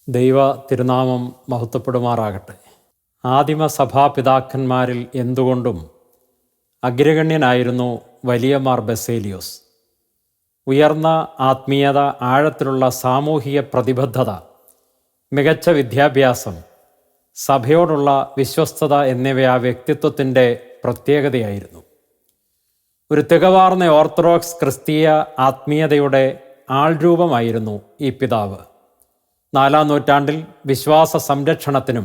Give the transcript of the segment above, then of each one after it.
ദൈവ തിരുനാമം മഹത്വപ്പെടുമാറാകട്ടെ. ആദിമ സഭാപിതാക്കന്മാരിൽ എന്തുകൊണ്ടും അഗ്രഗണ്യനായിരുന്നു വലിയ മാർ ബസേലിയോസ്. ഉയർന്ന ആത്മീയത, ആഴത്തിലുള്ള സാമൂഹിക പ്രതിബദ്ധത, മികച്ച വിദ്യാഭ്യാസം, സഭയോടുള്ള വിശ്വസ്തത എന്നിവ ആ വ്യക്തിത്വത്തിൻ്റെ പ്രത്യേകതയായിരുന്നു. ഒരു തികവാർന്ന ഓർത്തഡോക്സ് ക്രിസ്തീയ ആത്മീയതയുടെ ആൾരൂപമായിരുന്നു ഈ പിതാവ്. 4-ാം നൂറ്റാണ്ടിൽ വിശ്വാസ സംരക്ഷണത്തിനും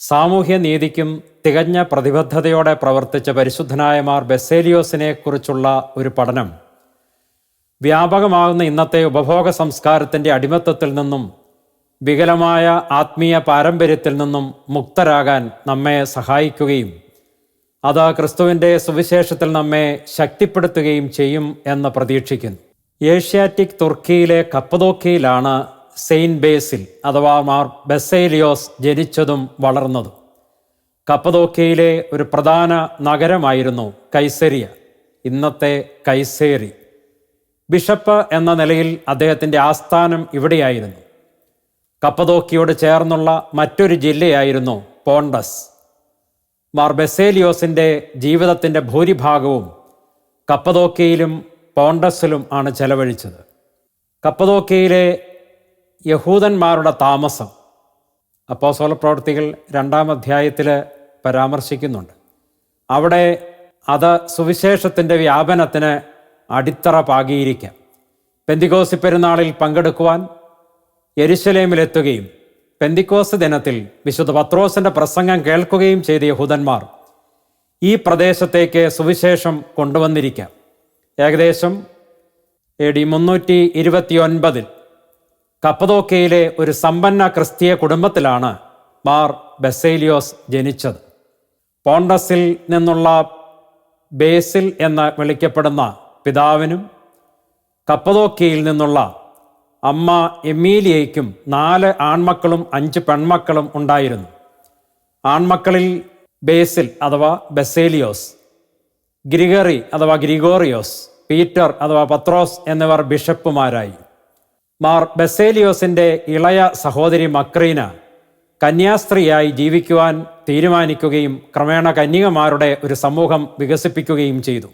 സാമൂഹ്യ നീതിക്കും തികഞ്ഞ പ്രതിബദ്ധതയോടെ പ്രവർത്തിച്ച പരിശുദ്ധനായ മാർ ബസേലിയോസിനെ കുറിച്ചുള്ള ഒരു പഠനം വ്യാപകമാകുന്ന ഇന്നത്തെ ഉപഭോഗ സംസ്കാരത്തിൻ്റെ അടിമത്തത്തിൽ നിന്നും വികലമായ ആത്മീയ പാരമ്പര്യത്തിൽ നിന്നും മുക്തരാകാൻ നമ്മെ സഹായിക്കുകയും അത് ക്രിസ്തുവിൻ്റെ സുവിശേഷത്തിൽ നമ്മെ ശക്തിപ്പെടുത്തുകയും ചെയ്യും എന്ന് പ്രതീക്ഷിക്കുന്നു. ഏഷ്യാറ്റിക് തുർക്കിയിലെ കപ്പദോക്യയിലാണ് സെയിൻറ്റ് ബേസിൽ അഥവാ മാർ ബസേലിയോസ് ജനിച്ചതും വളർന്നതും. കപ്പദോക്യയിലെ ഒരു പ്രധാന നഗരമായിരുന്നു കൈസരിയ, ഇന്നത്തെ കൈസേറി. ബിഷപ്പ് എന്ന നിലയിൽ അദ്ദേഹത്തിൻ്റെ ആസ്ഥാനം ഇവിടെയായിരുന്നു. കപ്പദോക്യയോട് ചേർന്നുള്ള മറ്റൊരു ജില്ലയായിരുന്നു പോണ്ടസ്. മാർ ബസേലിയോസിൻ്റെ ജീവിതത്തിൻ്റെ ഭൂരിഭാഗവും കപ്പദോക്യയിലും പോണ്ടസിലും ആണ് ചെലവഴിച്ചത്. കപ്പദോക്യയിലെ യഹൂദന്മാരുടെ താമസം അപ്പോസ്തലപ്രവൃത്തികൾ 2-ാം അധ്യായത്തിൽ പരാമർശിക്കുന്നുണ്ട്. അവിടെ അത് സുവിശേഷത്തിൻ്റെ വ്യാപനത്തിന് അടിത്തറ പാകിയിരിക്കാം. പെന്തിക്കോസ്ത് പെരുന്നാളിൽ പങ്കെടുക്കുവാൻ യെരുശലേമിലെത്തുകയും പെന്തിക്കോസ്ത് ദിനത്തിൽ വിശുദ്ധ പത്രോസിൻ്റെ പ്രസംഗം കേൾക്കുകയും ചെയ്ത യഹൂദന്മാർ ഈ പ്രദേശത്തേക്ക് സുവിശേഷം കൊണ്ടുവന്നിരിക്കാം. ഏകദേശം AD 329 കപ്പദോക്യയിലെ ഒരു സമ്പന്ന ക്രിസ്തീയ കുടുംബത്തിലാണ് മാർ ബസേലിയോസ് ജനിച്ചത്. പോണ്ടസിൽ നിന്നുള്ള ബേസിൽ എന്ന് വിളിക്കപ്പെടുന്ന പിതാവിനും കപ്പദോക്യയിൽ നിന്നുള്ള അമ്മ എമീലിയയ്ക്കും 4 ആൺമക്കളും 5 പെൺമക്കളും ഉണ്ടായിരുന്നു. ആൺമക്കളിൽ ബേസിൽ അഥവാ ബസേലിയോസ്, ഗ്രിഗറി അഥവാ ഗ്രിഗോറിയോസ്, പീറ്റർ അഥവാ പത്രോസ് എന്നിവർ ബിഷപ്പുമാരായി. മാർ ബസേലിയോസിൻ്റെ ഇളയ സഹോദരി മക്രീന കന്യാസ്ത്രീയായി ജീവിക്കുവാൻ തീരുമാനിക്കുകയും ക്രമേണ കന്യകമാരുടെ ഒരു സമൂഹം വികസിപ്പിക്കുകയും ചെയ്തു.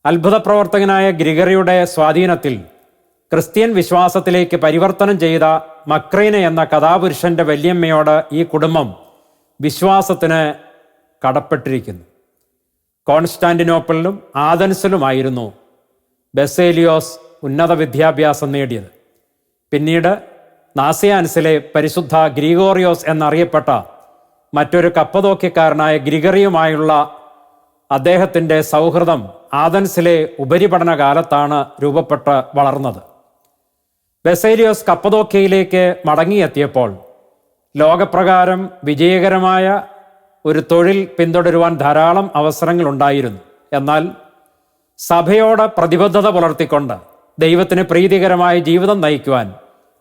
അത്ഭുത പ്രവർത്തകനായ ഗ്രിഗറിയുടെ സ്വാധീനത്തിൽ ക്രിസ്ത്യൻ വിശ്വാസത്തിലേക്ക് പരിവർത്തനം ചെയ്ത മക്രീന എന്ന കഥാപുരുഷന്റെ വല്യമ്മയോട് ഈ കുടുംബം വിശ്വാസത്തിന് കടപ്പെട്ടിരിക്കുന്നു. കോൺസ്റ്റാന്റിനോപ്പിളിലും ആഥൻസിലുമായിരുന്നു ബസേലിയോസ് ഉന്നത വിദ്യാഭ്യാസം നേടിയത്. പിന്നീട് നാസിയാൻസിലെ പരിശുദ്ധ ഗ്രിഗോറിയോസ് എന്നറിയപ്പെട്ട മറ്റൊരു കപ്പദോക്യക്കാരനായ ഗ്രിഗറിയുമായുള്ള അദ്ദേഹത്തിൻ്റെ സൗഹൃദം ആഥൻസിലെ ഉപരിപഠന കാലത്താണ് രൂപപ്പെട്ട് വളർന്നത്. ബസേലിയോസ് കപ്പദോക്യയിലേക്ക് മടങ്ങിയെത്തിയപ്പോൾ ലോകപ്രകാരം വിജയകരമായ ഒരു തൊഴിൽ പിന്തുടരുവാൻ ധാരാളം അവസരങ്ങളുണ്ടായിരുന്നു. എന്നാൽ സഭയോട് പ്രതിബദ്ധത പുലർത്തിക്കൊണ്ട് ദൈവത്തിന് പ്രീതികരമായ ജീവിതം നയിക്കുവാൻ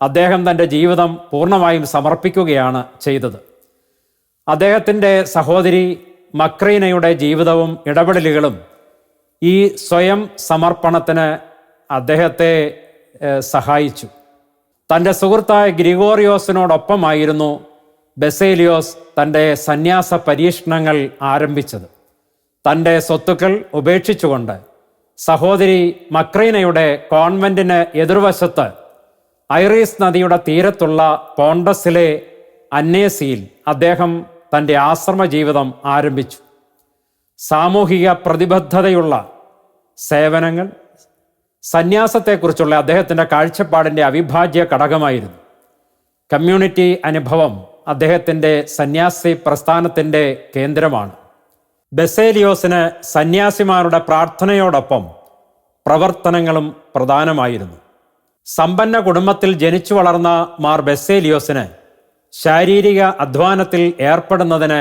അദ്ദേഹം തൻ്റെ ജീവിതം പൂർണ്ണമായും സമർപ്പിക്കുകയാണ് ചെയ്തത്. അദ്ദേഹത്തിൻ്റെ സഹോദരി മക്രീനയുടെ ജീവിതവും ഇടപെടലുകളും ഈ സ്വയം സമർപ്പണത്തിന് അദ്ദേഹത്തെ സഹായിച്ചു. തൻ്റെ സുഹൃത്തായ ഗ്രിഗോറിയോസിനോടൊപ്പമായിരുന്നു ബസേലിയോസ് തൻ്റെ സന്യാസ പരീക്ഷണങ്ങൾ ആരംഭിച്ചത്. തൻ്റെ സ്വത്തുക്കൾ ഉപേക്ഷിച്ചുകൊണ്ട് സഹോദരി മക്രീനയുടെ കോൺവെന്റിന് എതിർവശത്ത് ഐറീസ് നദിയുടെ തീരത്തുള്ള പോണ്ടസിലെ അന്നേസിയിൽ അദ്ദേഹം തൻ്റെ ആശ്രമ ജീവിതം ആരംഭിച്ചു. സാമൂഹിക പ്രതിബദ്ധതയുള്ള സേവനങ്ങൾ സന്യാസത്തെക്കുറിച്ചുള്ള അദ്ദേഹത്തിൻ്റെ കാഴ്ചപ്പാടിൻ്റെ അവിഭാജ്യ ഘടകമായിരുന്നു. കമ്മ്യൂണിറ്റി അനുഭവം അദ്ദേഹത്തിൻ്റെ സന്യാസി പ്രസ്ഥാനത്തിൻ്റെ കേന്ദ്രമാണ്. ബസേലിയോസിന് സന്യാസിമാരുടെ പ്രാർത്ഥനയോടൊപ്പം പ്രവർത്തനങ്ങളും പ്രധാനമായിരുന്നു. സമ്പന്ന കുടുംബത്തിൽ ജനിച്ചു വളർന്ന മാർ ബസേലിയോസിന് ശാരീരിക അധ്വാനത്തിൽ ഏർപ്പെടുന്നതിന്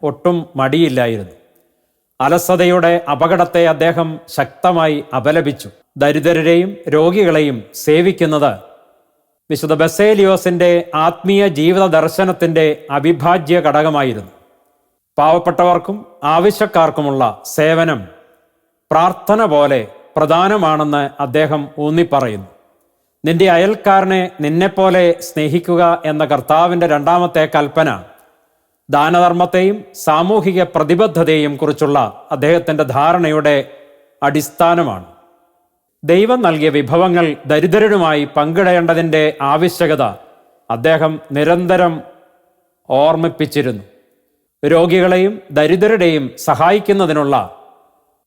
ഒട്ടും മടിയില്ലായിരുന്നു. അലസതയുടെ അപകടത്തെ അദ്ദേഹം ശക്തമായി അപലപിച്ചു. ദരിദ്രരെയും രോഗികളെയും സേവിക്കുന്നത് വിശുദ്ധ ബസേലിയോസിൻ്റെ ആത്മീയ ജീവിത ദർശനത്തിൻ്റെ അവിഭാജ്യ ഘടകമായിരുന്നു. പാവപ്പെട്ടവർക്കും ആവശ്യക്കാർക്കുമുള്ള സേവനം പ്രാർത്ഥന പോലെ പ്രധാനമാണെന്ന് അദ്ദേഹം ഊന്നിപ്പറയുന്നു. നിന്റെ അയൽക്കാരനെ നിന്നെപ്പോലെ സ്നേഹിക്കുക എന്ന കർത്താവിൻ്റെ രണ്ടാമത്തെ കൽപ്പന ദാനധർമ്മത്തെയും സാമൂഹിക പ്രതിബദ്ധതയെയും കുറിച്ചുള്ള അദ്ദേഹത്തിൻ്റെ ധാരണയുടെ അടിസ്ഥാനമാണ്. ദൈവം നൽകിയ വിഭവങ്ങൾ ദരിദ്രരുമായി പങ്കിടേണ്ടതിൻ്റെ ആവശ്യകത അദ്ദേഹം നിരന്തരം ഓർമ്മിപ്പിച്ചിരുന്നു. രോഗികളെയും ദരിദ്രരുടെയും സഹായിക്കുന്നതിനുള്ള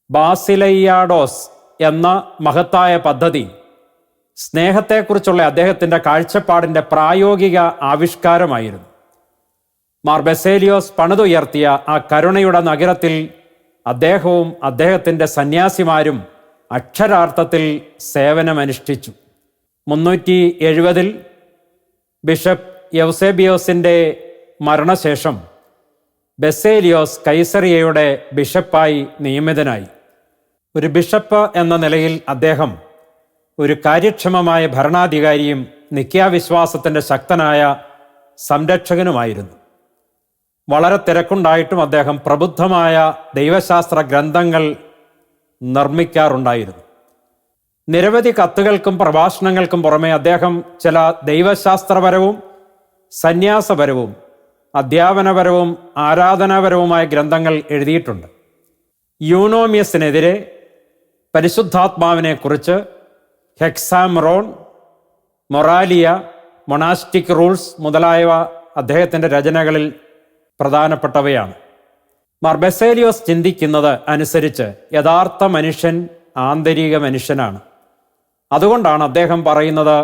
ബാസിലൈയാഡോസ് എന്ന മഹത്തായ പദ്ധതി സ്നേഹത്തെക്കുറിച്ചുള്ള അദ്ദേഹത്തിൻ്റെ കാഴ്ചപ്പാടിൻ്റെ പ്രായോഗിക ആവിഷ്കാരമായിരുന്നു. മാർ ബസേലിയോസ് പണിതുയർത്തിയ ആ കരുണയുടെ നഗരത്തിൽ അദ്ദേഹവും അദ്ദേഹത്തിൻ്റെ സന്യാസിമാരും അക്ഷരാർത്ഥത്തിൽ സേവനമനുഷ്ഠിച്ചു. 370 ബിഷപ്പ് യൗസേബിയോസിൻ്റെ മരണശേഷം ബസേലിയോസ് കൈസറിയയുടെ ബിഷപ്പായി നിയമിതനായി. ഒരു ബിഷപ്പ് എന്ന നിലയിൽ അദ്ദേഹം ഒരു കാര്യക്ഷമമായ ഭരണാധികാരിയും നിക്യാവിശ്വാസത്തിൻ്റെ ശക്തനായ സംരക്ഷകനുമായിരുന്നു. വളരെ തിരക്കുണ്ടായിട്ടും അദ്ദേഹം പ്രബുദ്ധമായ ദൈവശാസ്ത്ര ഗ്രന്ഥങ്ങൾ നിർമ്മിക്കാറുണ്ടായിരുന്നു. നിരവധി കത്തുകൾക്കും പ്രഭാഷണങ്ങൾക്കും പുറമെ അദ്ദേഹം ചില ദൈവശാസ്ത്രപരവും സന്യാസപരവും അധ്യാപനപരവും ആരാധനാപരവുമായ ഗ്രന്ഥങ്ങൾ എഴുതിയിട്ടുണ്ട്. യൂനോമിയസിനെതിരെ, പരിശുദ്ധാത്മാവിനെക്കുറിച്ച്, ഹെക്സാമറോൺ, മൊറാലിയ, മൊണാസ്റ്റിക് റൂൾസ് മുതലായവ അദ്ദേഹത്തിൻ്റെ രചനകളിൽ പ്രധാനപ്പെട്ടവയാണ്. മാർ ബസേലിയോസ് ചിന്തിക്കുന്നത് അനുസരിച്ച് യഥാർത്ഥ മനുഷ്യൻ ആന്തരിക മനുഷ്യനാണ്. അതുകൊണ്ടാണ് അദ്ദേഹം പറയുന്നത്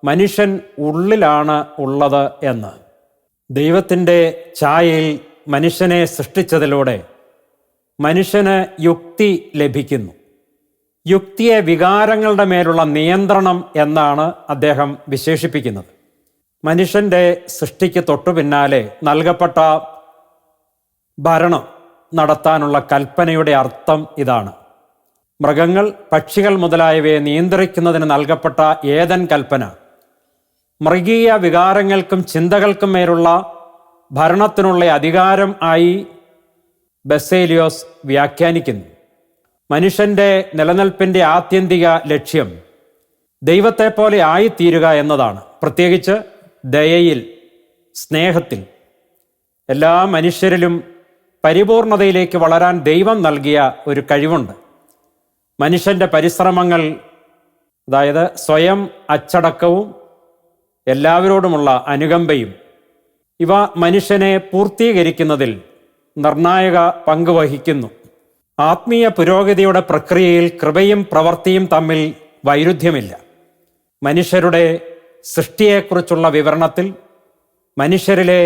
മനുഷ്യൻ ഉള്ളിലാണ് ഉള്ളത് എന്ന്. ദൈവത്തിൻ്റെ ഛായയിൽ മനുഷ്യനെ സൃഷ്ടിച്ചതിലൂടെ മനുഷ്യന് യുക്തി ലഭിക്കുന്നു. യുക്തിയെ വികാരങ്ങളുടെ മേലുള്ള നിയന്ത്രണം എന്നാണ് അദ്ദേഹം വിശേഷിപ്പിക്കുന്നത്. മനുഷ്യൻ്റെ സൃഷ്ടിക്ക് തൊട്ടു പിന്നാലെ നൽകപ്പെട്ട ഭരണം നടത്താനുള്ള കൽപ്പനയുടെ അർത്ഥം ഇതാണ്. മൃഗങ്ങൾ, പക്ഷികൾ മുതലായവയെ നിയന്ത്രിക്കുന്നതിന് നൽകപ്പെട്ട ഏദൻ കൽപ്പന മൃഗീയ വികാരങ്ങൾക്കും ചിന്തകൾക്കും മേലുള്ള ഭരണത്തിനുള്ള അധികാരം ആയി ബസേലിയോസ് വ്യാഖ്യാനിക്കുന്നു. മനുഷ്യൻ്റെ നിലനിൽപ്പിൻ്റെ ആത്യന്തിക ലക്ഷ്യം ദൈവത്തെപ്പോലെ ആയിത്തീരുക എന്നതാണ്, പ്രത്യേകിച്ച് ദയയിൽ, സ്നേഹത്തിൽ. എല്ലാ മനുഷ്യരിലും പരിപൂർണതയിലേക്ക് വളരാൻ ദൈവം നൽകിയ ഒരു കഴിവുണ്ട്. മനുഷ്യൻ്റെ പരിശ്രമങ്ങൾ, അതായത് സ്വയം അച്ചടക്കവും എല്ലാവരോടുമുള്ള അനുകമ്പയും, ഇവ മനുഷ്യനെ പൂർത്തീകരിക്കുന്നതിൽ നിർണായക പങ്ക് വഹിക്കുന്നു. ആത്മീയ പുരോഗതിയുടെ പ്രക്രിയയിൽ കൃപയും പ്രവൃത്തിയും തമ്മിൽ വൈരുദ്ധ്യമില്ല. മനുഷ്യരുടെ സൃഷ്ടിയെക്കുറിച്ചുള്ള വിവരണത്തിൽ മനുഷ്യരിലെ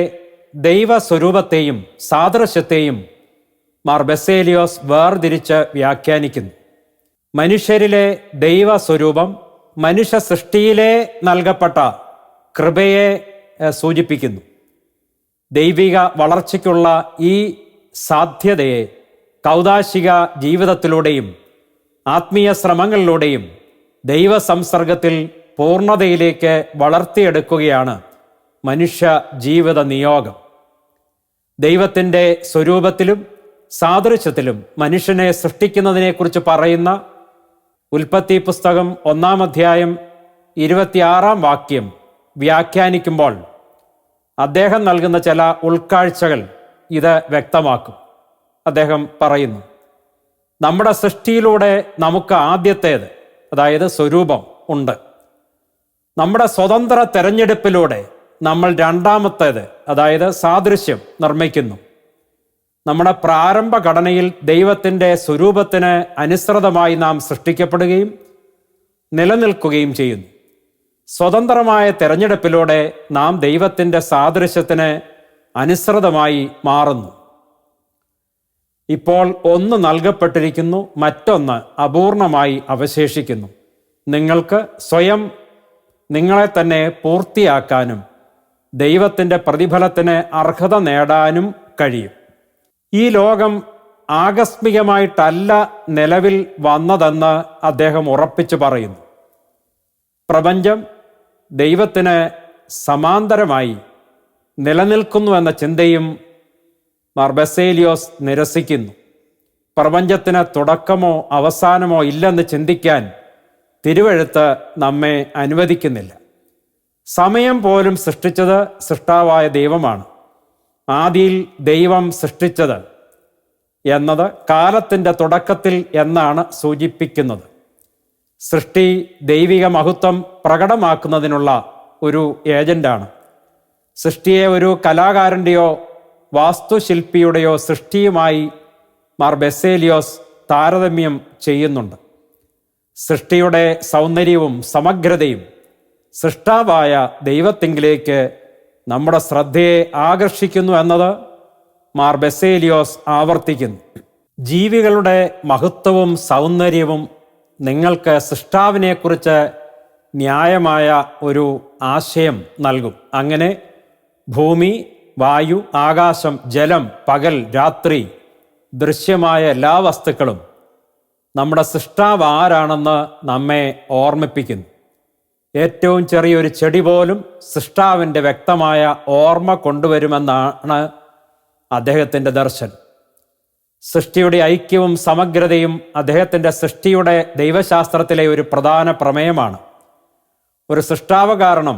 ദൈവസ്വരൂപത്തെയും സാദൃശ്യത്തെയും മാർ ബസേലിയോസ് വേർതിരിച്ച് വ്യാഖ്യാനിക്കുന്നു. മനുഷ്യരിലെ ദൈവസ്വരൂപം മനുഷ്യ സൃഷ്ടിയിലെ നൽകപ്പെട്ട കൃപയെ സൂചിപ്പിക്കുന്നു. ദൈവിക വളർച്ചയ്ക്കുള്ള ഈ സാധ്യതയെ കൗദാശിക ജീവിതത്തിലൂടെയും ആത്മീയ ശ്രമങ്ങളിലൂടെയും ദൈവസംസർഗത്തിൽ പൂർണ്ണതയിലേക്ക് വളർത്തിയെടുക്കുകയാണ് മനുഷ്യ ജീവിത നിയോഗം. ദൈവത്തിൻ്റെ സ്വരൂപത്തിലും സാദൃശ്യത്തിലും മനുഷ്യനെ സൃഷ്ടിക്കുന്നതിനെക്കുറിച്ച് പറയുന്ന ഉൽപ്പത്തി പുസ്തകം 1-ാം അധ്യായം 26-ാം വാക്യം വ്യാഖ്യാനിക്കുമ്പോൾ അദ്ദേഹം നൽകുന്ന ചില ഉൾക്കാഴ്ചകൾ ഇത് വ്യക്തമാക്കും. അദ്ദേഹം പറയുന്നു, നമ്മുടെ സൃഷ്ടിയിലൂടെ നമുക്ക് ആദ്യത്തേത്, അതായത് സ്വരൂപം ഉണ്ട്. നമ്മുടെ സ്വതന്ത്ര തെരഞ്ഞെടുപ്പിലൂടെ നമ്മൾ രണ്ടാമത്തേത്, അതായത് സാദൃശ്യം നിർമ്മിക്കുന്നു. നമ്മുടെ പ്രാരംഭ ഘടനയിൽ ദൈവത്തിൻ്റെ സ്വരൂപത്തിന് അനുസൃതമായി നാം സൃഷ്ടിക്കപ്പെടുകയും നിലനിൽക്കുകയും ചെയ്യുന്നു. സ്വതന്ത്രമായ തെരഞ്ഞെടുപ്പിലൂടെ നാം ദൈവത്തിൻ്റെ സാദൃശ്യത്തിന് അനുസൃതമായി മാറുന്നു. ഇപ്പോൾ ഒന്ന് നൽകപ്പെട്ടിരിക്കുന്നു, മറ്റൊന്ന് അപൂർണമായി അവശേഷിക്കുന്നു. നിങ്ങൾക്ക് സ്വയം നിങ്ങളെ തന്നെ പൂർത്തിയാക്കാനും ദൈവത്തിൻ്റെ പ്രതിഫലത്തിന് അർഹത നേടാനും കഴിയും. ഈ ലോകം ആകസ്മികമായിട്ടല്ല നിലവിൽ വന്നതെന്ന് അദ്ദേഹം ഉറപ്പിച്ചു പറയുന്നു. പ്രപഞ്ചം ദൈവത്തിന് സമാന്തരമായി നിലനിൽക്കുന്നുവെന്ന ചിന്തയും മാർ ബസേലിയോസ് നിരസിക്കുന്നു. പ്രപഞ്ചത്തിന് തുടക്കമോ അവസാനമോ ഇല്ലെന്ന് ചിന്തിക്കാൻ തിരുവെഴുത്ത് നമ്മെ അനുവദിക്കുന്നില്ല. സമയം പോലും സൃഷ്ടിച്ചത് സൃഷ്ടാവായ ദൈവമാണ്. ആദിയിൽ ദൈവം സൃഷ്ടിച്ചത് എന്നത് കാലത്തിൻ്റെ തുടക്കത്തിൽ എന്നാണ് സൂചിപ്പിക്കുന്നത്. സൃഷ്ടി ദൈവിക മഹത്വം പ്രകടമാക്കുന്നതിനുള്ള ഒരു ഏജന്റാണ്. സൃഷ്ടിയെ ഒരു കലാകാരൻ്റെയോ വാസ്തുശില്പിയുടെയോ സൃഷ്ടിയുമായി മാർ ബെസേലിയോസ് താരതമ്യം ചെയ്യുന്നുണ്ട്. സൃഷ്ടിയുടെ സൗന്ദര്യവും സമഗ്രതയും സൃഷ്ടാവായ ദൈവത്തിങ്കിലേക്ക് നമ്മുടെ ശ്രദ്ധയെ ആകർഷിക്കുന്നു എന്നത് മാർ ബെസേലിയോസ് ആവർത്തിക്കുന്നു. ജീവികളുടെ മഹത്വവും സൗന്ദര്യവും നിങ്ങൾക്ക് സൃഷ്ടാവിനെക്കുറിച്ച് ന്യായമായ ഒരു ആശയം നൽകും. അങ്ങനെ ഭൂമി, വായു, ആകാശം, ജലം, പകൽ, രാത്രി, ദൃശ്യമായ എല്ലാ വസ്തുക്കളും നമ്മുടെ സൃഷ്ടാവ് ആരാണെന്ന് നമ്മെ ഓർമ്മിപ്പിക്കുന്നു. ഏറ്റവും ചെറിയൊരു ചെടി പോലും സൃഷ്ടാവിൻ്റെ വ്യക്തമായ ഓർമ്മ കൊണ്ടുവരുമെന്നാണ് അദ്ദേഹത്തിൻ്റെ ദർശനം. സൃഷ്ടിയുടെ ഐക്യവും സമഗ്രതയും അദ്ദേഹത്തിൻ്റെ സൃഷ്ടിയുടെ ദൈവശാസ്ത്രത്തിലെ ഒരു പ്രധാന പ്രമേയമാണ്. ഒരു സൃഷ്ടാവ് കാരണം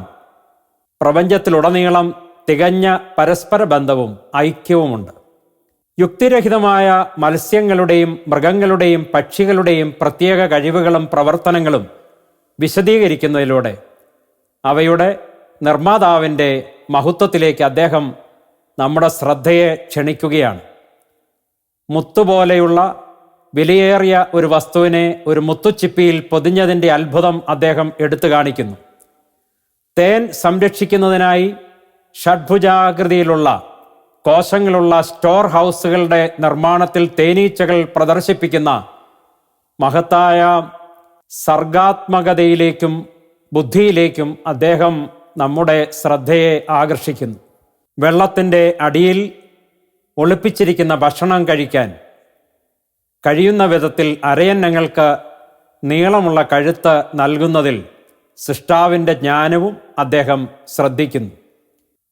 പ്രപഞ്ചത്തിലുടനീളം തികഞ്ഞ പരസ്പര ബന്ധവും ഐക്യവുമുണ്ട്. യുക്തിരഹിതമായ മത്സ്യങ്ങളുടെയും മൃഗങ്ങളുടെയും പക്ഷികളുടെയും പ്രത്യേക കഴിവുകളും പ്രവർത്തനങ്ങളും വിശദീകരിക്കുന്നതിലൂടെ അവയുടെ നിർമ്മാതാവിൻ്റെ മഹത്വത്തിലേക്ക് അദ്ദേഹം നമ്മുടെ ശ്രദ്ധയെ ക്ഷണിക്കുകയാണ്. മുത്തുപോലെയുള്ള വിലയേറിയ ഒരു വസ്തുവിനെ ഒരു മുത്തുച്ചിപ്പിയിൽ പൊതിഞ്ഞതിൻ്റെ അത്ഭുതം അദ്ദേഹം എടുത്തു കാണിക്കുന്നു. തേൻ സംരക്ഷിക്കുന്നതിനായി ഷഡ്ഭുജാകൃതിയിലുള്ള കോശങ്ങളുള്ള സ്റ്റോർ ഹൗസുകളുടെ നിർമ്മാണത്തിൽ തേനീച്ചകൾ പ്രദർശിപ്പിക്കുന്ന മഹത്തായ സർഗാത്മകതയിലേക്കും ബുദ്ധിയിലേക്കും അദ്ദേഹം നമ്മുടെ ശ്രദ്ധയെ ആകർഷിക്കുന്നു. വെള്ളത്തിൻ്റെ അടിയിൽ ഒളിപ്പിച്ചിരിക്കുന്ന ഭക്ഷണം കഴിക്കാൻ കഴിയുന്ന വിധത്തിൽ അരയന്നങ്ങൾക്ക് നീളമുള്ള കഴുത്ത് നൽകുന്നതിൽ സൃഷ്ടാവിൻ്റെ ജ്ഞാനവും അദ്ദേഹം ശ്രദ്ധിക്കുന്നു.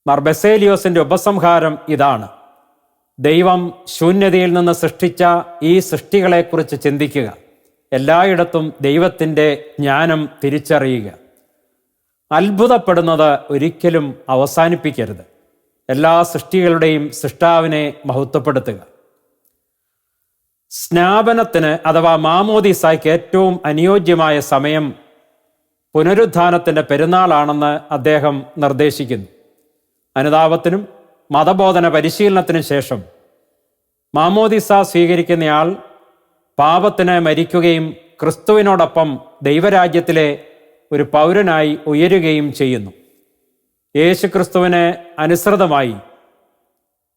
മാർ ബെസേലിയോസിൻ്റെ ഉപസംഹാരം ഇതാണ്: ദൈവം ശൂന്യതയിൽ നിന്ന് സൃഷ്ടിച്ച ഈ സൃഷ്ടികളെക്കുറിച്ച് ചിന്തിക്കുക. എല്ലായിടത്തും ദൈവത്തിൻ്റെ ജ്ഞാനം തിരിച്ചറിയുക. അത്ഭുതപ്പെടുന്നത് ഒരിക്കലും അവസാനിപ്പിക്കരുത്. എല്ലാ സൃഷ്ടികളുടെയും സൃഷ്ടാവിനെ മഹത്വപ്പെടുത്തുക. സ്നാപനത്തിന് അഥവാ മാമോദീസായ്ക്ക് ഏറ്റവും അനുയോജ്യമായ സമയം പുനരുത്ഥാനത്തിൻ്റെ പെരുന്നാളാണെന്ന് അദ്ദേഹം നിർദ്ദേശിക്കുന്നു. അനുതാപത്തിനും മതബോധന പരിശീലനത്തിനും ശേഷം മാമോദീസ സ്വീകരിക്കുന്നയാൾ പാപത്തിന് മരിക്കുകയും ക്രിസ്തുവിനോടൊപ്പം ദൈവരാജ്യത്തിലെ ഒരു പൗരനായി ഉയരുകയും ചെയ്യുന്നു. യേശു ക്രിസ്തുവിന് അനുസൃതമായി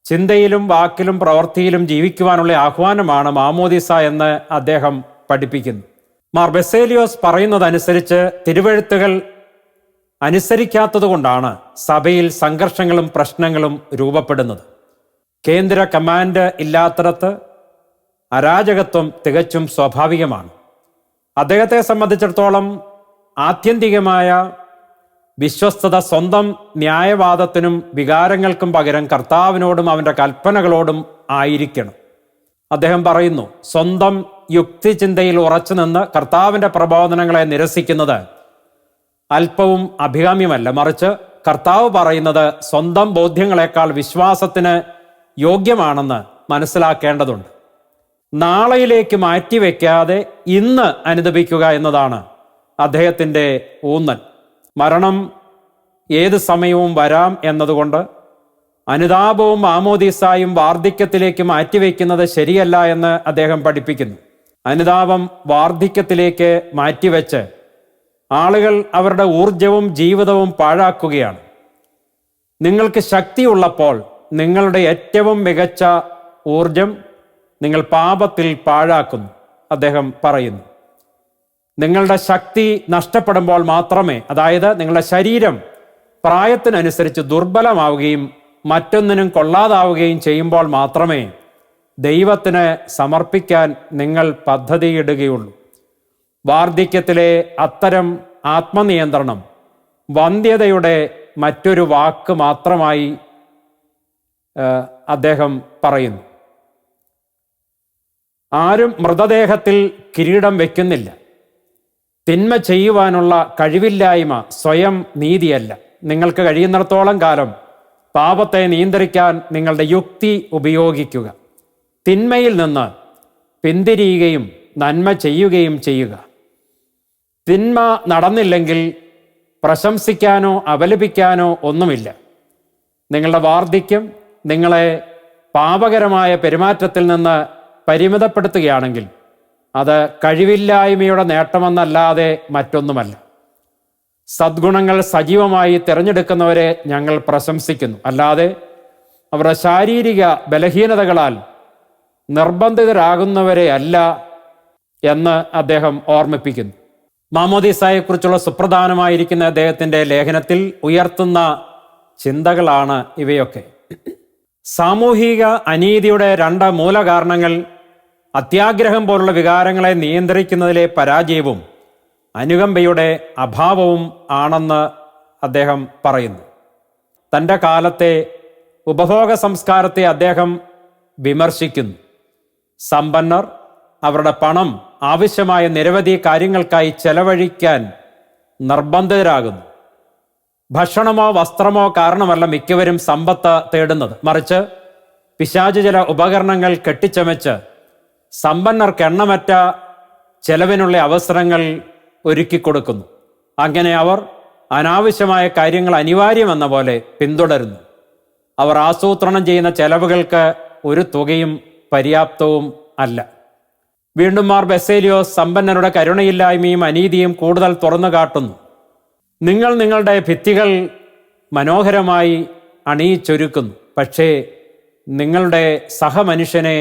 ചിന്തയിലും വാക്കിലും പ്രവൃത്തിയിലും ജീവിക്കുവാനുള്ള ആഹ്വാനമാണ് മാമോദീസ എന്ന് അദ്ദേഹം പഠിപ്പിക്കുന്നു. മാർ ബെസേലിയോസ് പറയുന്നതനുസരിച്ച് തിരുവെഴുത്തുകൾ അനുസരിക്കാത്തതുകൊണ്ടാണ് സഭയിൽ സംഘർഷങ്ങളും പ്രശ്നങ്ങളും രൂപപ്പെടുന്നത്. കേന്ദ്ര കമാൻഡ് ഇല്ലാത്തിടത്ത് അരാജകത്വം തികച്ചും സ്വാഭാവികമാണ്. അദ്ദേഹത്തെ സംബന്ധിച്ചിടത്തോളം ആത്യന്തികമായ വിശ്വസ്തത സ്വന്തം ന്യായവാദത്തിനും വികാരങ്ങൾക്കും പകരം കർത്താവിനോടും അവൻ്റെ കൽപ്പനകളോടും ആയിരിക്കണം. അദ്ദേഹം പറയുന്നു, സ്വന്തം യുക്തിചിന്തയിൽ ഉറച്ചു നിന്ന് കർത്താവിൻ്റെ പ്രബോധനങ്ങളെ നിരസിക്കുന്നത് അല്പവും അഭികാമ്യമല്ല. മറിച്ച് കർത്താവ് പറയുന്നത് സ്വന്തം ബോധ്യങ്ങളെക്കാൾ വിശ്വാസത്തിന് യോഗ്യമാണെന്ന് മനസ്സിലാക്കേണ്ടതുണ്ട്. നാളെയിലേക്ക് മാറ്റിവെക്കാതെ ഇന്ന് അനുദപിക്കുക എന്നതാണ് അദ്ദേഹത്തിൻ്റെ ഊന്നൽ. മരണം ഏത് സമയവും വരാം എന്നതുകൊണ്ട് അനുതാപവും മാമോദീസായും വാർദ്ധക്യത്തിലേക്ക് മാറ്റിവെക്കുന്നത് ശരിയല്ല എന്ന് അദ്ദേഹം പഠിപ്പിക്കുന്നു. അനുതാപം വാർദ്ധക്യത്തിലേക്ക് മാറ്റിവെച്ച് ആളുകൾ അവരുടെ ഊർജവും ജീവിതവും പാഴാക്കുകയാണ്. നിങ്ങൾക്ക് ശക്തിയുള്ളപ്പോൾ നിങ്ങളുടെ ഏറ്റവും മികച്ച ഊർജം നിങ്ങൾ പാപത്തിൽ പാഴാക്കുന്നു, അദ്ദേഹം പറയുന്നു. നിങ്ങളുടെ ശക്തി നഷ്ടപ്പെടുമ്പോൾ മാത്രമേ, അതായത് നിങ്ങളുടെ ശരീരം പ്രായത്തിനനുസരിച്ച് ദുർബലമാവുകയും മറ്റൊന്നിനും കൊള്ളാതാവുകയും ചെയ്യുമ്പോൾ മാത്രമേ ദൈവത്തിന് സമർപ്പിക്കാൻ നിങ്ങൾ പദ്ധതിയിടുകയുള്ളൂ. വാർദ്ധക്യത്തിലെ അത്തരം ആത്മനിയന്ത്രണം വന്ധ്യതയുടെ മറ്റൊരു വാക്ക് മാത്രമായി അദ്ദേഹം പറയുന്നു. ആരും മൃതദേഹത്തിൽ കിരീടം വയ്ക്കുന്നില്ല. തിന്മ ചെയ്യുവാനുള്ള കഴിവില്ലായ്മ സ്വയം നീതിയല്ല. നിങ്ങൾക്ക് കഴിയുന്നിടത്തോളം കാലം പാപത്തെ നിയന്ത്രിക്കാൻ നിങ്ങളുടെ യുക്തി ഉപയോഗിക്കുക. തിന്മയിൽ നിന്ന് പിന്തിരിയുകയും നന്മ ചെയ്യുകയും ചെയ്യുക. തിന്മ നടന്നില്ലെങ്കിൽ പ്രശംസിക്കാനോ അപലപിക്കാനോ ഒന്നുമില്ല. നിങ്ങളുടെ വാർദ്ധക്യം നിങ്ങളെ പാപകരമായ പെരുമാറ്റത്തിൽ നിന്ന് പരിമിതപ്പെടുത്തുകയാണെങ്കിൽ അത് കഴിവില്ലായ്മയുടെ നേട്ടമെന്നല്ലാതെ മറ്റൊന്നുമല്ല. സദ്ഗുണങ്ങൾ സജീവമായി തിരഞ്ഞെടുക്കുന്നവരെ ഞങ്ങൾ പ്രശംസിക്കുന്നു, അല്ലാതെ അവരുടെ ശാരീരിക ബലഹീനതകളാൽ നിർബന്ധിതരാകുന്നവരെ അല്ല എന്ന് അദ്ദേഹം ഓർമ്മിപ്പിക്കുന്നു. മാമോദീസായെക്കുറിച്ചുള്ള സുപ്രധാനമായിരിക്കുന്ന അദ്ദേഹത്തിൻ്റെ ലേഖനത്തിൽ ഉയർത്തുന്ന ചിന്തകളാണ് ഇവയൊക്കെ. സാമൂഹിക അനീതിയുടെ 2 മൂലകാരണങ്ങൾ അത്യാഗ്രഹം പോലുള്ള വികാരങ്ങളെ നിയന്ത്രിക്കുന്നതിലെ പരാജയവും അനുകമ്പയുടെ അഭാവവും ആണെന്ന് അദ്ദേഹം പറയുന്നു. തൻ്റെ കാലത്തെ ഉപഭോഗ സംസ്കാരത്തെ അദ്ദേഹം വിമർശിക്കുന്നു. സമ്പന്നർ അവരുടെ പണം ആവശ്യമായ നിരവധി കാര്യങ്ങൾക്കായി ചെലവഴിക്കാൻ നിർബന്ധിതരാകുന്നു. ഭക്ഷണമോ വസ്ത്രമോ കാരണമല്ല മിക്കവരും സമ്പത്ത് തേടുന്നത്, മറിച്ച് പിശാച് ചില ഉപകരണങ്ങൾ കെട്ടിച്ചമച്ച് സമ്പന്നർക്ക് എണ്ണമറ്റ ചെലവിനുള്ള അവസരങ്ങൾ ഒരുക്കിക്കൊടുക്കുന്നു. അങ്ങനെ അവർ അനാവശ്യമായ കാര്യങ്ങൾ അനിവാര്യമെന്ന പോലെ പിന്തുടരുന്നു. അവർ ആസൂത്രണം ചെയ്യുന്ന ചെലവുകൾക്ക് ഒരു തുകയും പര്യാപ്തവും അല്ല. വീണ്ടും മാർ ബെസേലിയോസ് സമ്പന്നരുടെ കരുണയില്ലായ്മയും അനീതിയും കൂടുതൽ തുറന്നു കാട്ടുന്നു. നിങ്ങൾ നിങ്ങളുടെ ഭിത്തികൾ മനോഹരമായി അണിയിച്ചൊരുക്കുന്നു, പക്ഷേ നിങ്ങളുടെ സഹമനുഷ്യനെ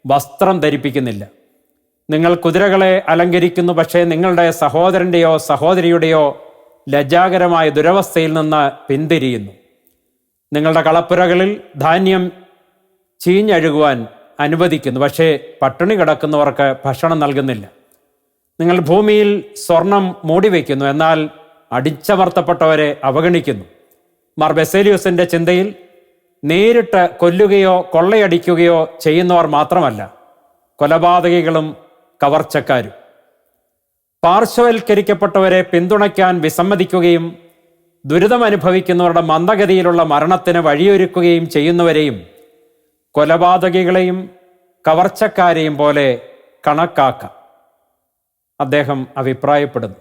വസ്ത്രം ധരിപ്പിക്കുന്നില്ല. നിങ്ങൾ കുതിരകളെ അലങ്കരിക്കുന്നു, പക്ഷേ നിങ്ങളുടെ സഹോദരൻ്റെയോ സഹോദരിയുടെയോ ലജ്ജാകരമായ ദുരവസ്ഥയിൽ നിന്ന് പിന്തിരിയുന്നു. നിങ്ങളുടെ കളപ്പുരകളിൽ ധാന്യം ചീഞ്ഞഴുകുവാൻ അനുവദിക്കുന്നു, പക്ഷേ പട്ടിണി കിടക്കുന്നവർക്ക് ഭക്ഷണം നൽകുന്നില്ല. നിങ്ങൾ ഭൂമിയിൽ സ്വർണം മൂടിവെക്കുന്നു, എന്നാൽ അടിച്ചമർത്തപ്പെട്ടവരെ അവഗണിക്കുന്നു. മാർ ബെസേലിയോസിന്റെ ചിന്തയിൽ നേരിട്ട് കൊല്ലുകയോ കൊള്ളയടിക്കുകയോ ചെയ്യുന്നവർ മാത്രമല്ല കൊലപാതകികളും കവർച്ചക്കാരും. പാർശ്വവൽക്കരിക്കപ്പെട്ടവരെ പിന്തുണയ്ക്കാൻ വിസമ്മതിക്കുകയും ദുരിതമനുഭവിക്കുന്നവരുടെ മന്ദഗതിയിലുള്ള മരണത്തിന് വഴിയൊരുക്കുകയും ചെയ്യുന്നവരെയും കൊലപാതകികളെയും കവർച്ചക്കാരെയും പോലെ കണക്കാക്കാം, അദ്ദേഹം അഭിപ്രായപ്പെടുന്നു.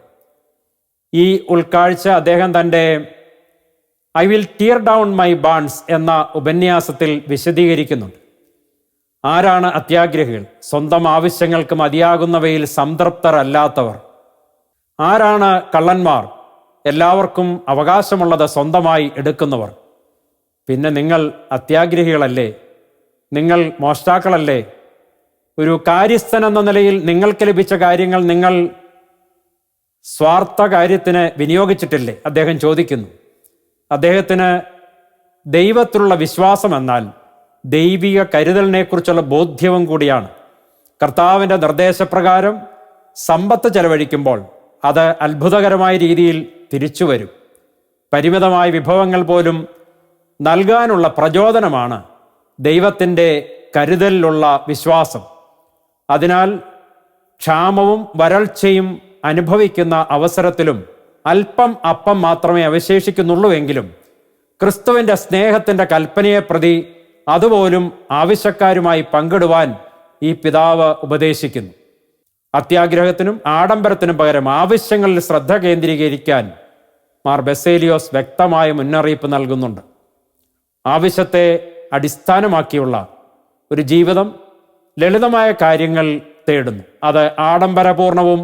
ഈ ഉൾക്കാഴ്ച അദ്ദേഹം തൻ്റെ I will tear down my Barnes എന്ന ഉപന്യാസത്തിൽ വിശദീകരിക്കുന്നുണ്ട്. ആരാണ് അത്യാഗ്രഹികൾ? സ്വന്തം ആവശ്യങ്ങൾക്ക് മതിയാകുന്നവയിൽ സംതൃപ്തരല്ലാത്തവർ. ആരാണ് കള്ളന്മാർ? എല്ലാവർക്കും അവകാശമുള്ളത് സ്വന്തമായി എടുക്കുന്നവർ. പിന്നെ നിങ്ങൾ അത്യാഗ്രഹികളല്ലേ? നിങ്ങൾ മോഷ്ടാക്കളല്ലേ? ഒരു കാര്യസ്ഥൻ എന്ന നിലയിൽ നിങ്ങൾക്ക് ലഭിച്ച കാര്യങ്ങൾ നിങ്ങൾ സ്വാർത്ഥ കാര്യത്തിന് വിനിയോഗിച്ചിട്ടില്ലേ? അദ്ദേഹം ചോദിക്കുന്നു. അദ്ദേഹത്തിന് ദൈവത്തിലുള്ള വിശ്വാസം എന്നാൽ ദൈവിക കരുതലിനെക്കുറിച്ചുള്ള ബോധ്യവും കൂടിയാണ്. കർത്താവിൻ്റെ നിർദ്ദേശപ്രകാരം സമ്പത്ത് ചെലവഴിക്കുമ്പോൾ അത് അത്ഭുതകരമായ രീതിയിൽ തിരിച്ചു വരും. പരിമിതമായ വിഭവങ്ങൾ പോലും നൽകാനുള്ള പ്രചോദനമാണ് ദൈവത്തിൻ്റെ കരുതലിലുള്ള വിശ്വാസം. അതിനാൽ ക്ഷാമവും വരൾച്ചയും അനുഭവിക്കുന്ന അവസരത്തിലും അല്പം അപ്പം മാത്രമേ അവശേഷിക്കുന്നുള്ളൂവെങ്കിലും ക്രിസ്തുവിൻ്റെ സ്നേഹത്തിൻ്റെ കൽപ്പനയെ പ്രതി അതുപോലും ആവശ്യക്കാരുമായി പങ്കിടുവാൻ ഈ പിതാവ് ഉപദേശിക്കുന്നു. അത്യാഗ്രഹത്തിനും ആഡംബരത്തിനും പകരം ആവശ്യങ്ങളിൽ ശ്രദ്ധ കേന്ദ്രീകരിക്കാൻ മാർ ബെസേലിയോസ് വ്യക്തമായ മുന്നറിയിപ്പ് നൽകുന്നുണ്ട്. ആവശ്യത്തെ അടിസ്ഥാനമാക്കിയുള്ള ഒരു ജീവിതം ലളിതമായ കാര്യങ്ങൾ തേടുന്നു. അത് ആഡംബരപൂർണവും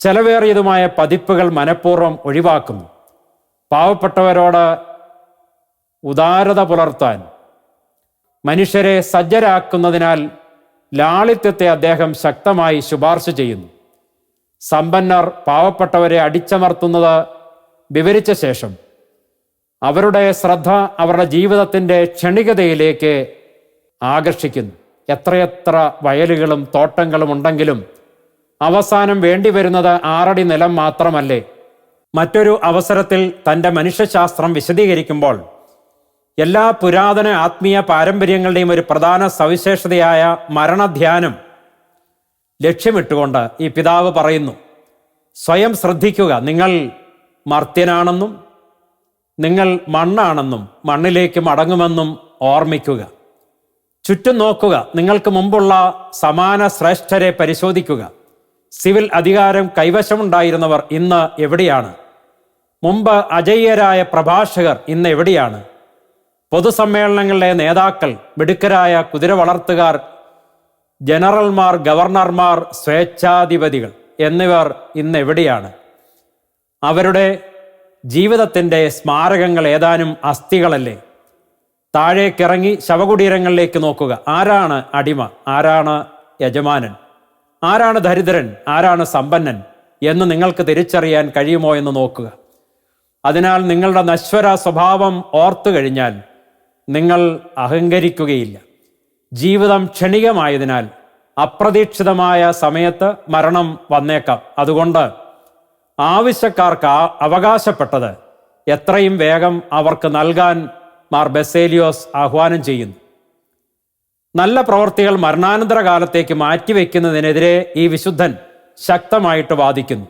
ചെലവേറിയതുമായ പതിപ്പുകൾ മനഃപൂർവ്വം ഒഴിവാക്കുന്നു. പാവപ്പെട്ടവരോട് ഉദാരത പുലർത്താൻ മനുഷ്യരെ സജ്ജരാക്കുന്നതിനാൽ ലാളിത്യത്തെ അദ്ദേഹം ശക്തമായി ശുപാർശ ചെയ്യുന്നു. സമ്പന്നർ പാവപ്പെട്ടവരെ അടിച്ചമർത്തുന്നത് വിവരിച്ച ശേഷം അവരുടെ ശ്രദ്ധ അവരുടെ ജീവിതത്തിൻ്റെ ക്ഷണികതയിലേക്ക് ആകർഷിക്കുന്നു. എത്രയെത്ര വയലുകളും തോട്ടങ്ങളും ഉണ്ടെങ്കിലും അവസാനം വേണ്ടിവരുന്നത് 6 അടി നിലം മാത്രമല്ലേ? മറ്റൊരു അവസരത്തിൽ തൻ്റെ മനുഷ്യശാസ്ത്രം വിശദീകരിക്കുമ്പോൾ എല്ലാ പുരാതന ആത്മീയ പാരമ്പര്യങ്ങളുടെയും ഒരു പ്രധാന സവിശേഷതയായ മരണധ്യാനം ലക്ഷ്യമിട്ടുകൊണ്ട് ഈ പിതാവ് പറയുന്നു, സ്വയം ശ്രദ്ധിക്കുക. നിങ്ങൾ മർത്യനാണെന്നും നിങ്ങൾ മണ്ണാണെന്നും മണ്ണിലേക്ക് മടങ്ങുമെന്നും ഓർമ്മിക്കുക. ചുറ്റും നോക്കുക. നിങ്ങൾക്ക് മുമ്പുള്ള സമാന ശ്രേഷ്ഠരെ പരിശോധിക്കുക. സിവിൽ അധികാരം കൈവശമുണ്ടായിരുന്നവർ ഇന്ന് എവിടെയാണ്? മുമ്പ് അജയ്യരായ പ്രഭാഷകർ ഇന്ന് എവിടെയാണ്? പൊതുസമ്മേളനങ്ങളിലെ നേതാക്കൾ, മിടുക്കരായ കുതിര വളർത്തുകാർ, ജനറൽമാർ, ഗവർണർമാർ, സ്വേച്ഛാധിപതികൾ എന്നിവർ ഇന്ന് എവിടെയാണ്? അവരുടെ ജീവിതത്തിൻ്റെ സ്മാരകങ്ങൾ ഏതാനും അസ്ഥികളല്ലേ? താഴേക്കിറങ്ങി ശവകുടീരങ്ങളിലേക്ക് നോക്കുക. ആരാണ് അടിമ? ആരാണ് യജമാനൻ? ആരാണ് ദരിദ്രൻ? ആരാണ് സമ്പന്നൻ എന്ന് നിങ്ങൾക്ക് തിരിച്ചറിയാൻ കഴിയുമോ എന്ന് നോക്കുക. അതിനാൽ നിങ്ങളുടെ നശ്വര സ്വഭാവം ഓർത്തു കഴിഞ്ഞാൽ നിങ്ങൾ അഹങ്കരിക്കുകയില്ല. ജീവിതം ക്ഷണികമായതിനാൽ അപ്രതീക്ഷിതമായ സമയത്ത് മരണം വന്നേക്കാം. അതുകൊണ്ട് ആവശ്യക്കാർക്ക് അവകാശപ്പെട്ടത് എത്രയും വേഗം അവർക്ക് നൽകാൻ മാർ ബസേലിയോസ് ആഹ്വാനം ചെയ്യുന്നു. നല്ല പ്രവൃത്തികൾ മരണാനന്തര കാലത്തേക്ക് മാറ്റിവെക്കുന്നതിനെതിരെ ഈ വിശുദ്ധൻ ശക്തമായിട്ട് വാദിക്കുന്നു.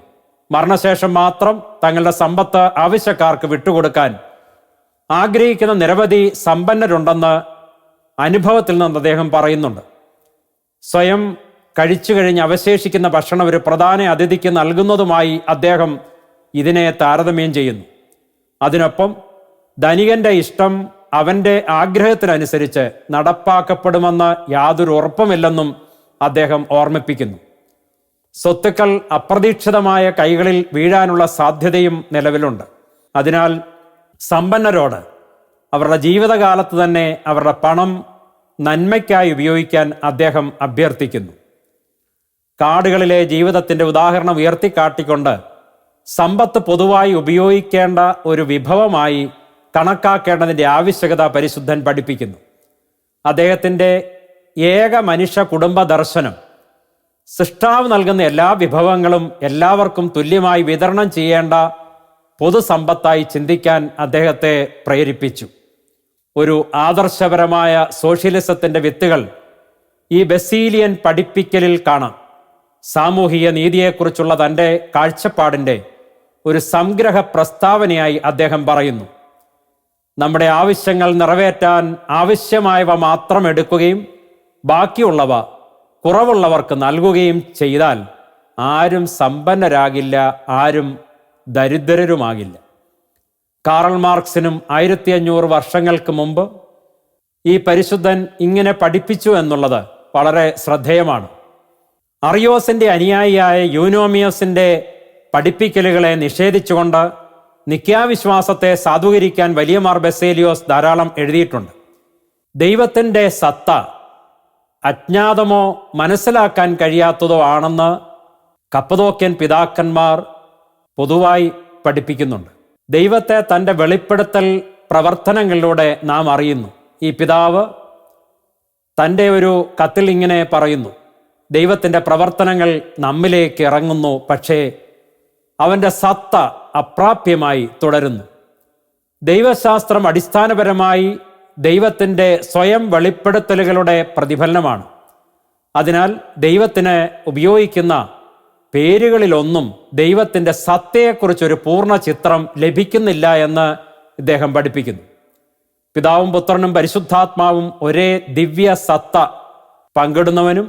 മരണശേഷം മാത്രം തങ്ങളുടെ സമ്പത്ത് ആവശ്യക്കാർക്ക് വിട്ടുകൊടുക്കാൻ ആഗ്രഹിക്കുന്ന നിരവധി സമ്പന്നരുണ്ടെന്ന് അനുഭവത്തിൽ നിന്ന് അദ്ദേഹം പറയുന്നുണ്ട്. സ്വയം കഴിച്ചു കഴിഞ്ഞ് അവശേഷിക്കുന്ന ഭക്ഷണം ഒരു പ്രധാന അതിഥിക്ക് നൽകുന്നതുമായി അദ്ദേഹം ഇതിനെ താരതമ്യം ചെയ്യുന്നു. അതിനൊപ്പം ധനികന്റെ ഇഷ്ടം അവൻ്റെ ആഗ്രഹത്തിനനുസരിച്ച് നടപ്പാക്കപ്പെടുമെന്ന് യാതൊരു ഉറപ്പുമില്ലെന്നും അദ്ദേഹം ഓർമ്മിപ്പിക്കുന്നു. സ്വത്തുക്കൾ അപ്രതീക്ഷിതമായ കൈകളിൽ വീഴാനുള്ള സാധ്യതയും നിലവിലുണ്ട്. അതിനാൽ സമ്പന്നരോട് അവരുടെ ജീവിതകാലത്ത് തന്നെ അവരുടെ പണം നന്മയ്ക്കായി ഉപയോഗിക്കാൻ അദ്ദേഹം അഭ്യർത്ഥിക്കുന്നു. കാടുകളിലെ ജീവിതത്തിൻ്റെ ഉദാഹരണം ഉയർത്തിക്കാട്ടിക്കൊണ്ട് സമ്പത്ത് പൊതുവായി ഉപയോഗിക്കേണ്ട ഒരു വിഭവമായി കണക്കാക്കേണ്ടതിൻ്റെ ആവശ്യകത പരിശുദ്ധൻ പഠിപ്പിക്കുന്നു. അദ്ദേഹത്തിൻ്റെ ഏക മനുഷ്യ കുടുംബ ദർശനം സൃഷ്ടാവ് നൽകുന്ന എല്ലാ വിഭവങ്ങളും എല്ലാവർക്കും തുല്യമായി വിതരണം ചെയ്യേണ്ട പൊതുസമ്പത്തായി ചിന്തിക്കാൻ അദ്ദേഹത്തെ പ്രേരിപ്പിച്ചു. ഒരു ആദർശപരമായ സോഷ്യലിസത്തിൻ്റെ വിത്തുകൾ ഈ ബസീലിയൻ പഠിപ്പിക്കലിൽ കാണാം. സാമൂഹിക നീതിയെക്കുറിച്ചുള്ള തൻ്റെ കാഴ്ചപ്പാടിൻ്റെ ഒരു സംഗ്രഹ പ്രസ്താവനയായി അദ്ദേഹം പറയുന്നു. നമ്മുടെ ആവശ്യങ്ങൾ നിറവേറ്റാൻ ആവശ്യമായവ മാത്രം എടുക്കുകയും ബാക്കിയുള്ളവ കുറവുള്ളവർക്ക് നൽകുകയും ചെയ്താൽ ആരും സമ്പന്നരാകില്ല, ആരും ദരിദ്രരുമാകില്ല. കാറൽ മാർക്സിനും 1500 വർഷങ്ങൾക്ക് മുമ്പ് ഈ പരിശുദ്ധൻ ഇങ്ങനെ പഠിപ്പിച്ചു എന്നുള്ളത് വളരെ ശ്രദ്ധേയമാണ്. അറിയോസിൻ്റെ അനുയായിയായ യൂനോമിയോസിൻ്റെ പഠിപ്പിക്കലുകളെ നിഷേധിച്ചുകൊണ്ട് നിക്യാവിശ്വാസത്തെ സാധൂകരിക്കാൻ വലിയ മാർ ബസേലിയോസ് ധാരാളം എഴുതിയിട്ടുണ്ട്. ദൈവത്തിൻ്റെ സത്ത അജ്ഞാതമോ മനസ്സിലാക്കാൻ കഴിയാത്തതോ ആണെന്ന് കപ്പദോക്യൻ പിതാക്കന്മാർ പൊതുവായി പഠിപ്പിക്കുന്നുണ്ട്. ദൈവത്തെ തൻ്റെ വെളിപ്പെടുത്തൽ പ്രവർത്തനങ്ങളിലൂടെ നാം അറിയുന്നു. ഈ പിതാവ് തൻ്റെ ഒരു കത്തിൽ ഇങ്ങനെ പറയുന്നു: ദൈവത്തിൻ്റെ പ്രവർത്തനങ്ങൾ നമ്മിലേക്ക് ഇറങ്ങുന്നു, പക്ഷേ അവൻ്റെ സത്ത അപ്രാപ്യമായി തുടരുന്നു. ദൈവശാസ്ത്രം അടിസ്ഥാനപരമായി ദൈവത്തിൻ്റെ സ്വയം വെളിപ്പെടുത്തലുകളുടെ പ്രതിഫലനമാണ്. അതിനാൽ ദൈവത്തിന് ഉപയോഗിക്കുന്ന പേരുകളിലൊന്നും ദൈവത്തിൻ്റെ സത്തയെക്കുറിച്ചൊരു പൂർണ്ണ ചിത്രം ലഭിക്കുന്നില്ല എന്ന് ഇദ്ദേഹം പഠിപ്പിക്കുന്നു. പിതാവും പുത്രനും പരിശുദ്ധാത്മാവും ഒരേ ദിവ്യ സത്ത പങ്കിടുന്നവനും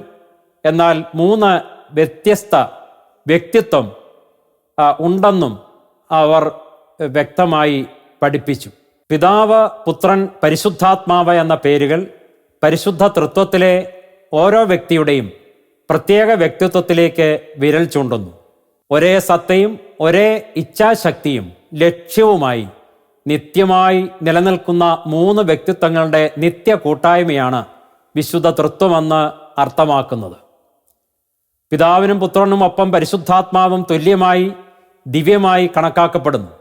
എന്നാൽ 3 വ്യത്യസ്ത വ്യക്തിത്വം ഉണ്ടെന്നും അവർ വ്യക്തമായി പഠിപ്പിച്ചു. പിതാവ്, പുത്രൻ, പരിശുദ്ധാത്മാവ് എന്ന പേരുകൾ പരിശുദ്ധ തൃത്വത്തിലെ ഓരോ വ്യക്തിയുടെയും പ്രത്യേക വ്യക്തിത്വത്തിലേക്ക് വിരൽ ചൂണ്ടുന്നു. ഒരേ സത്തയും ഒരേ ഇച്ഛാശക്തിയും ലക്ഷ്യവുമായി നിത്യമായി നിലനിൽക്കുന്ന 3 വ്യക്തിത്വങ്ങളുടെ നിത്യ കൂട്ടായ്മയാണ് വിശുദ്ധ തൃത്വമെന്ന് അർത്ഥമാക്കുന്നത്. പിതാവിനും പുത്രനും ഒപ്പം പരിശുദ്ധാത്മാവും തുല്യമായി ദിവ്യമായി കണക്കാക്കപ്പെടുന്നു.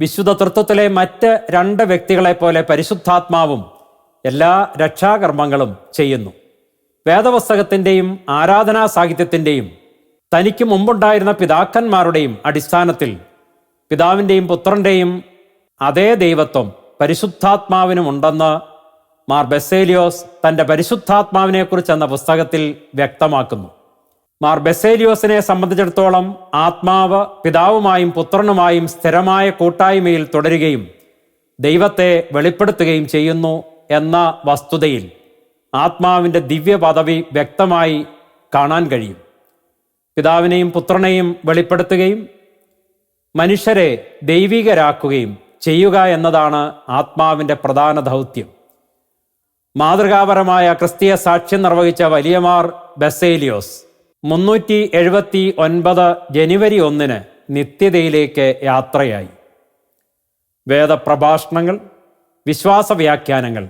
വിശുദ്ധ തൃത്വത്തിലെ മറ്റ് 2 വ്യക്തികളെ പോലെ പരിശുദ്ധാത്മാവും എല്ലാ രക്ഷാകർമ്മങ്ങളും ചെയ്യുന്നു. വേദപുസ്തകത്തിൻ്റെയും ആരാധനാ സാഹിത്യത്തിൻ്റെയും തനിക്ക് മുമ്പുണ്ടായിരുന്ന പിതാക്കന്മാരുടെയും അടിസ്ഥാനത്തിൽ പിതാവിൻ്റെയും പുത്രൻ്റെയും അതേ ദൈവത്വം പരിശുദ്ധാത്മാവിനുമുണ്ടെന്ന് മാർ ബസേലിയോസ് തൻ്റെ പരിശുദ്ധാത്മാവിനെക്കുറിച്ച് എന്ന പുസ്തകത്തിൽ വ്യക്തമാക്കുന്നു. മാർ ബെസേലിയോസിനെ സംബന്ധിച്ചിടത്തോളം ആത്മാവ് പിതാവുമായും പുത്രനുമായും സ്ഥിരമായ കൂട്ടായ്മയിൽ തുടരുകയും ദൈവത്തെ വെളിപ്പെടുത്തുകയും ചെയ്യുന്നു എന്ന വസ്തുതയിൽ ആത്മാവിൻ്റെ ദിവ്യ പദവി വ്യക്തമായി കാണാൻ കഴിയും. പിതാവിനെയും പുത്രനെയും വെളിപ്പെടുത്തുകയും മനുഷ്യരെ ദൈവികരാക്കുകയും ചെയ്യുക എന്നതാണ് ആത്മാവിൻ്റെ പ്രധാന ദൗത്യം. മാതൃകാപരമായ ക്രിസ്തീയ സാക്ഷ്യം നിർവഹിച്ച വലിയമാർ ബെസേലിയോസ് 379 ജനുവരി 1 നിത്യതയിലേക്ക് യാത്രയായി. വേദപ്രഭാഷണങ്ങൾ, വിശ്വാസ വ്യാഖ്യാനങ്ങൾ,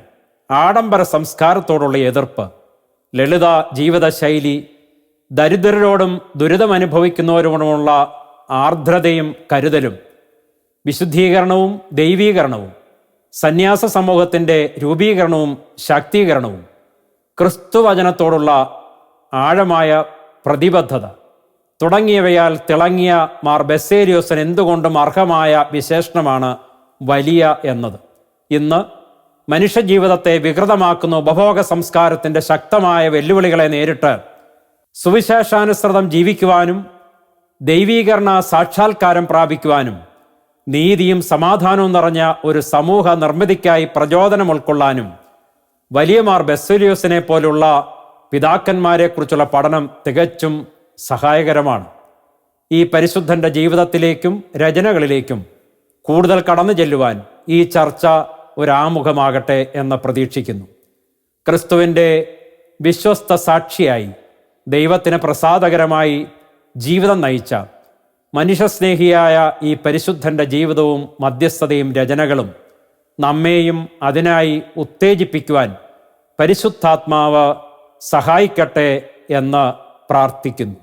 ആഡംബര സംസ്കാരത്തോടുള്ള എതിർപ്പ്, ലളിത ജീവിതശൈലി, ദരിദ്രരോടും ദുരിതമനുഭവിക്കുന്നവരോടുമുള്ള ആർദ്രതയും കരുതലും, വിശുദ്ധീകരണവും ദൈവീകരണവും, സന്യാസ സമൂഹത്തിൻ്റെ രൂപീകരണവും ശാക്തീകരണവും, ക്രിസ്തുവചനത്തോടുള്ള ആഴമായ പ്രതിബദ്ധത തുടങ്ങിയവയാൽ തിളങ്ങിയ മാർ ബെസേലിയോസിന് എന്തുകൊണ്ടും അർഹമായ വിശേഷണമാണ് വലിയ എന്നത്. ഇന്ന് മനുഷ്യജീവിതത്തെ വികൃതമാക്കുന്ന ഉപഭോഗ സംസ്കാരത്തിൻ്റെ ശക്തമായ വെല്ലുവിളികളെ നേരിട്ട് സുവിശേഷാനുസൃതം ജീവിക്കുവാനും ദൈവീകരണ സാക്ഷാത്കാരം പ്രാപിക്കുവാനും നീതിയും സമാധാനവും നിറഞ്ഞ ഒരു സമൂഹ നിർമ്മിതിക്കായി പ്രചോദനം ഉൾക്കൊള്ളാനും വലിയമാർ ബെസേലിയോസിനെ പോലുള്ള പിതാക്കന്മാരെക്കുറിച്ചുള്ള പഠനം തികച്ചും സഹായകരമാണ്. ഈ പരിശുദ്ധൻ്റെ ജീവിതത്തിലേക്കും രചനകളിലേക്കും കൂടുതൽ കടന്നു ചെല്ലുവാൻ ഈ ചർച്ച ഒരാമുഖമാകട്ടെ എന്ന് പ്രതീക്ഷിക്കുന്നു. ക്രിസ്തുവിൻ്റെ വിശ്വസ്ത സാക്ഷിയായി ദൈവത്തിന് പ്രസാദകരമായി ജീവിതം നയിച്ച മനുഷ്യസ്നേഹിയായ ഈ പരിശുദ്ധൻ്റെ ജീവിതവും മധ്യസ്ഥതയും രചനകളും നമ്മെയും അതിനായി ഉത്തേജിപ്പിക്കുവാൻ പരിശുദ്ധാത്മാവ് സഹായിക്കട്ടെ എന്ന് പ്രാർത്ഥിക്കുന്നു.